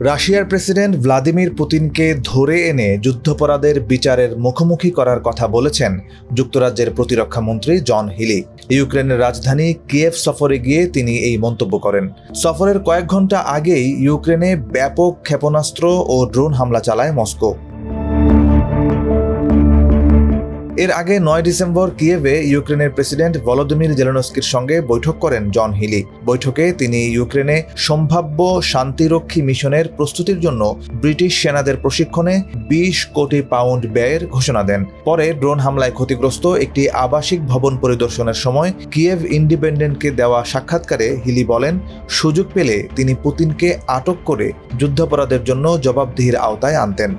রাশিয়ার president Vladimir পুতিনকে ধরে এনে যুদ্ধাপরাধের বিচারের মুখোমুখি করার কথা বলেছেন যুক্তরাজ্যের প্রতিরক্ষা মন্ত্রী জন হিলি। ইউক্রেনের রাজধানী কিয়েভ সফরে গিয়ে তিনি এই মন্তব্য করেন। সফরের কয়েক ঘন্টা আগেই ইউক্রেনে ব্যাপক ক্ষেপণাস্ত্র ও ড্রোন হামলা চালায় মস্কো। এর আগে ৯ ডিসেম্বর কিয়েভে ইউক্রেনের প্রেসিডেন্ট ভলোদিমির জেলেনস্কির সঙ্গে বৈঠক করেন জন হিলি। বৈঠকে তিনি ইউক্রেনে সম্ভাব্য শান্তিরক্ষী মিশনের প্রস্তুতির জন্য ব্রিটিশ সেনাদের প্রশিক্ষণে ২০ কোটি পাউন্ড ব্যয়ের ঘোষণা দেন। পরে ড্রোন হামলায় ক্ষতিগ্রস্ত একটি আবাসিক ভবন পরিদর্শনের সময় কিয়েভ ইন্ডিপেন্ডেন্টকে দেওয়া সাক্ষাৎকারে হিলি বলেন, সুযোগ পেলে তিনি পুতিনকে আটক করে যুদ্ধাপরাধের জন্য জবাবদিহির আওতায় আনতেন।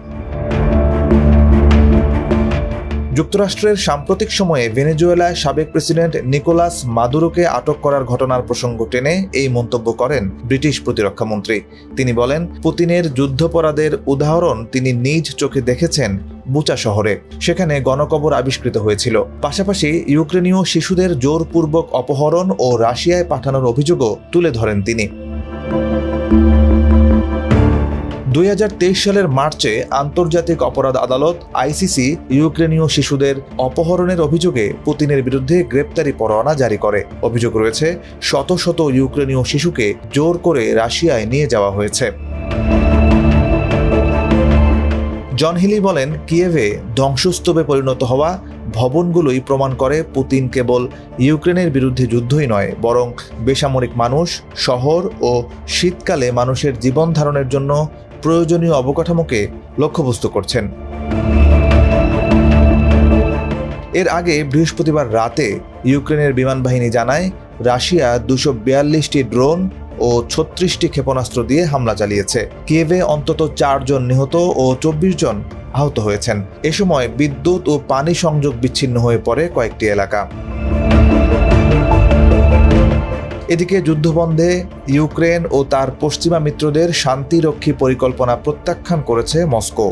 যুক্তরাষ্ট্রের সাম্প্রতিক সময়ে ভেনেজুয়েলায় সাবেক প্রেসিডেন্ট নিকোলাস মাদুরোকে আটক করার ঘটনার প্রসঙ্গ টেনে এই মন্তব্য করেন ব্রিটিশ প্রতিরক্ষামন্ত্রী। তিনি বলেন, পুতিনের যুদ্ধাপরাধের উদাহরণ তিনি নিজ চোখে দেখেছেন বুচা শহরে। সেখানে গণকবর আবিষ্কৃত হয়েছিল। পাশাপাশি ইউক্রেনীয় শিশুদের জোরপূর্বক অপহরণ ও রাশিয়ায় পাঠানোর অভিযোগও তুলে ধরেন তিনি। ২০২৩ সালের মার্চে আন্তর্জাতিক অপরাধ আদালত আইসিসি ইউক্রেনীয় শিশুদের অপহরণের অভিযোগে পুতিনের বিরুদ্ধে গ্রেপ্তারি পরোয়ানা জারি করে। অভিযোগ রয়েছে শত শত ইউক্রেনীয় শিশুকে জোর করে রাশিয়ায় নিয়ে যাওয়া হয়েছে। জন হিলি বলেন, কিয়েভে ধ্বংসস্তূপে পরিণত হওয়া ভবনগুলোই প্রমাণ করে পুতিন কেবল ইউক্রেনের বিরুদ্ধে যুদ্ধই নয়, বরং বেসামরিক মানুষ, শহর ও শীতকালে মানুষের জীবন ধারণের জন্য প্রয়োজনীয় অবকাঠামোকে লক্ষ্যবস্তু করছেন। এর আগে বৃহস্পতিবার রাতে ইউক্রেনের বিমান বাহিনী জানায়, রাশিয়া ২৪২টি ড্রোন ও ৩৬টি ক্ষেপণাস্ত্র দিয়ে হামলা চালিয়েছে। কিয়েভে অন্তত ৪ জন নিহত ও ২৪ জন আহত হয়েছেন। এ সময় বিদ্যুৎ ও পানি সংযোগ বিচ্ছিন্ন হয়ে পড়ে কয়েকটি এলাকা। এদিকে যুদ্ধবন্ধে ইউক্রেন ও তার পশ্চিমা মিত্রদের শান্তিরক্ষী পরিকল্পনা প্রত্যাখ্যান করেছে মস্কো।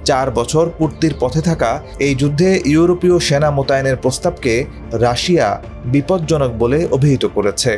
৪ বছর পূর্তির পথে থাকা এই যুদ্ধে ইউরোপীয় সেনা মোতায়েনের প্রস্তাবকে রাশিয়া বিপজ্জনক বলে অভিহিত করেছে।